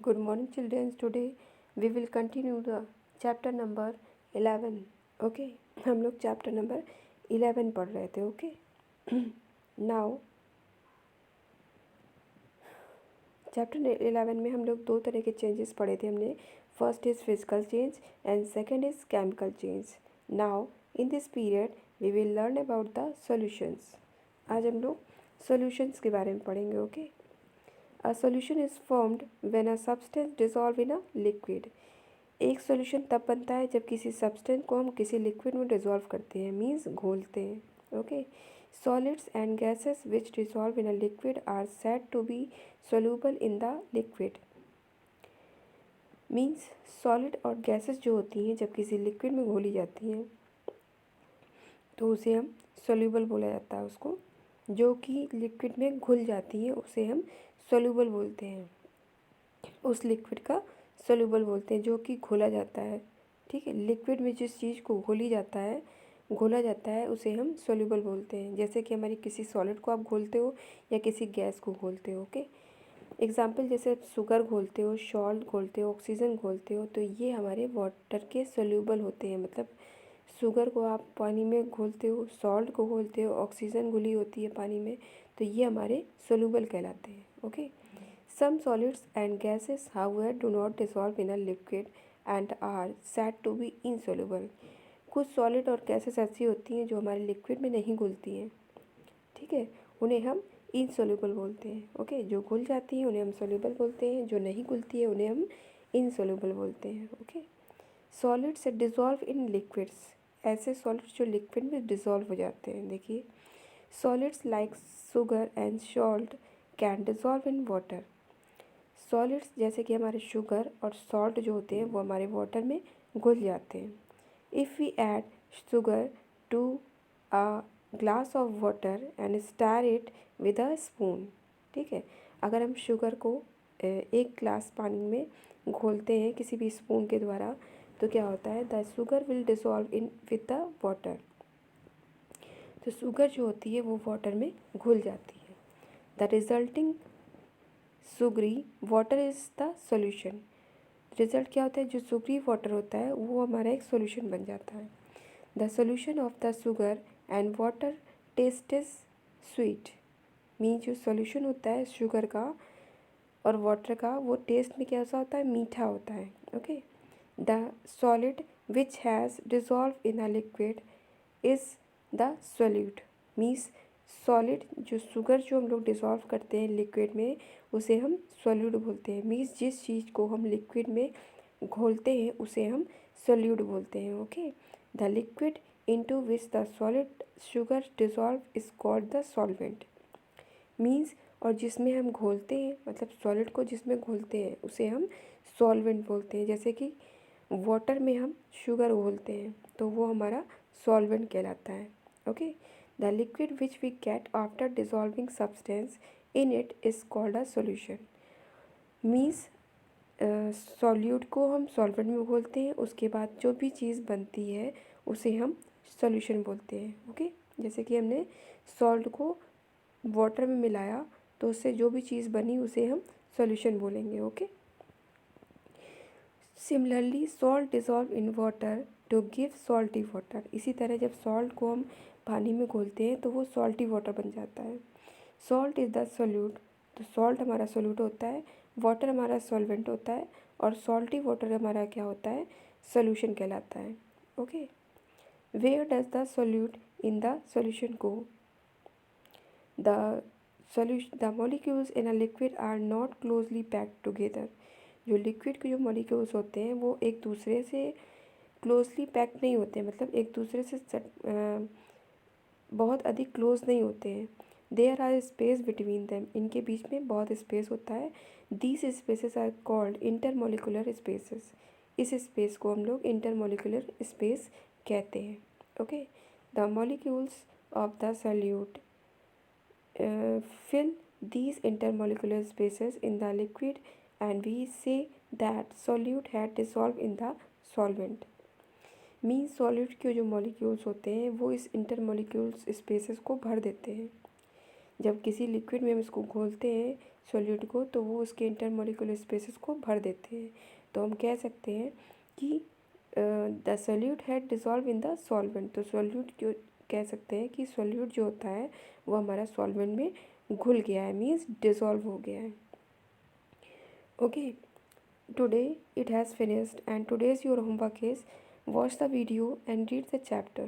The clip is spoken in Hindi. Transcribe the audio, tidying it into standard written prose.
Good morning, children. Today we will continue the chapter number 11. Okay, हम लोग chapter number 11 पढ़ रहे थे. Okay, now chapter 11 में हम लोग दो तरह के changes पढ़े थे हमने. First is physical change and second is chemical change. Now in this period we will learn about the solutions. आज हम लोग solutions के बारे में पढ़ेंगे. Okay. A solution is formed when a substance dissolve in a liquid. एक सॉल्यूशन तब बनता है जब किसी सब्सटेंस को हम किसी लिक्विड में डिसॉल्व करते हैं, मीन्स घोलते हैं. Okay, solids and gases which dissolve in a liquid are said to be soluble in the liquid. Means solid और गैसेस जो होती हैं जब किसी लिक्विड में घोली जाती हैं तो उसे हम सोल्यूबल बोला जाता है. उसको जो कि लिक्विड में घुल जाती हैं उसे हम सोल्यूबल बोलते हैं. उस लिक्विड का सोल्यूबल बोलते हैं जो कि घोला जाता है. ठीक है, लिक्विड में जिस चीज़ को घोला जाता है उसे हम सोल्यूबल बोलते हैं. जैसे कि हमारी किसी सॉलिड को आप घोलते हो या किसी गैस को घोलते हो. ओके, एग्जाम्पल जैसे आप शुगर घोलते हो, सॉल्ट घोलते हो, ऑक्सीजन घोलते हो, तो ये हमारे वाटर के सोल्यूबल होते हैं. मतलब शुगर को आप पानी में घोलते हो, सॉल्ट को घोलते हो, ऑक्सीजन घुली होती है पानी में, तो ये हमारे सोल्यूबल कहलाते हैं. Okay, some solids and gases however do not dissolve in a liquid and are said to be insoluble. कुछ सॉलिड और गैसेस ऐसी होती हैं जो हमारे लिक्विड में नहीं घुलती हैं. ठीक है, उन्हें हम इनसॉल्युबल बोलते हैं. ओके, जो घुल जाती हैं उन्हें हम सॉल्युबल बोलते हैं, जो नहीं घुलती है उन्हें हम इनसॉल्युबल बोलते हैं. Okay, solids dissolve in liquids. ऐसे सॉलिड्स जो लिक्विड में डिसॉल्व हो जाते हैं. देखिए, solids like sugar and salt can dissolve in water. Solids जैसे कि हमारे शुगर और सॉल्ट जो होते हैं वो हमारे वाटर में घुल जाते हैं. If we add sugar to a glass of water and stir it with a spoon. ठीक है, अगर हम शुगर को एक ग्लास पानी में घोलते हैं किसी भी स्पून के द्वारा तो क्या होता है, the sugar will dissolve in with the water. तो शुगर जो होती है वो वाटर में घुल जाती है. The resulting sugary water is the solution. Result क्या होता है, जो सुगरी वाटर होता है वो हमारा एक सॉल्यूशन बन जाता है. The solution of the sugar and water taste is sweet. Mean जो सॉल्यूशन होता है शुगर का और वाटर का वो टेस्ट में कैसा होता है, मीठा होता है. Okay, the solid which has dissolve in a liquid is the solute. Means solid जो शुगर जो हम लोग डिसॉल्व करते हैं लिक्विड में उसे हम सॉल्यूट बोलते हैं. मीन्स जिस चीज़ को हम लिक्विड में घोलते हैं उसे हम सॉल्यूट बोलते हैं. Okay, the liquid into which the solid sugar dissolve is called the solvent. Means और जिसमें हम घोलते हैं मतलब सॉलिड को जिसमें घोलते हैं उसे हम सॉल्वेंट बोलते हैं. जैसे कि वाटर में हम शुगर घोलते हैं तो वो हमारा सॉल्वेंट कहलाता है. Okay, the liquid which we get after dissolving substance in it is called a solution. Means solute को हम सॉल्वेंट में घोलते हैं, उसके बाद जो भी चीज़ बनती है उसे हम सॉल्यूशन बोलते हैं. ओके, जैसे कि हमने सॉल्ट को वाटर में मिलाया तो उससे जो भी चीज़ बनी उसे हम सॉल्यूशन बोलेंगे. Okay, similarly salt dissolve in water to give salty water. इसी तरह जब सॉल्ट को हम पानी में घोलते हैं तो वो सॉल्टी वाटर बन जाता है. Salt is the solute. तो सॉल्ट हमारा सोल्यूट होता है, वाटर हमारा सॉल्वेंट होता है और सॉल्टी वाटर हमारा क्या होता है, सोल्यूशन कहलाता है. Okay, where does the solute in the solution go. The molecules in a liquid are not closely packed together. जो लिक्विड के जो मॉलिक्यूल्स होते हैं वो एक दूसरे से क्लोजली पैक्ड नहीं होते हैं. मतलब एक दूसरे से बहुत अधिक क्लोज नहीं होते हैं. There are space between them. इनके बीच में बहुत स्पेस होता है. These spaces are called intermolecular spaces. इस स्पेस को हम लोग इंटरमोलिकुलर स्पेस कहते हैं. Okay, the molecules of the solute fill these intermolecular spaces in the liquid and we say that solute had dissolved in the solvent. Mean solute के जो मॉलिक्यूल्स होते हैं वो इस इंटरमोलिक्यूल्स स्पेसेस को भर देते हैं. जब किसी लिक्विड में हम इसको घोलते हैं सॉल्यूट को, तो वो उसके इंटरमोलिकुलर स्पेसेस को भर देते हैं। तो हम कह सकते हैं कि the solute had dissolve in the solvent. तो सॉल्यूट क्यों कह सकते हैं कि सॉल्यूट जो होता है वो हमारा सॉल्वेंट में घुल गया है, मीन्स डिज़ोल्व हो गया है। Okay, today it has finished and today's your homework is watch the video and read the chapter.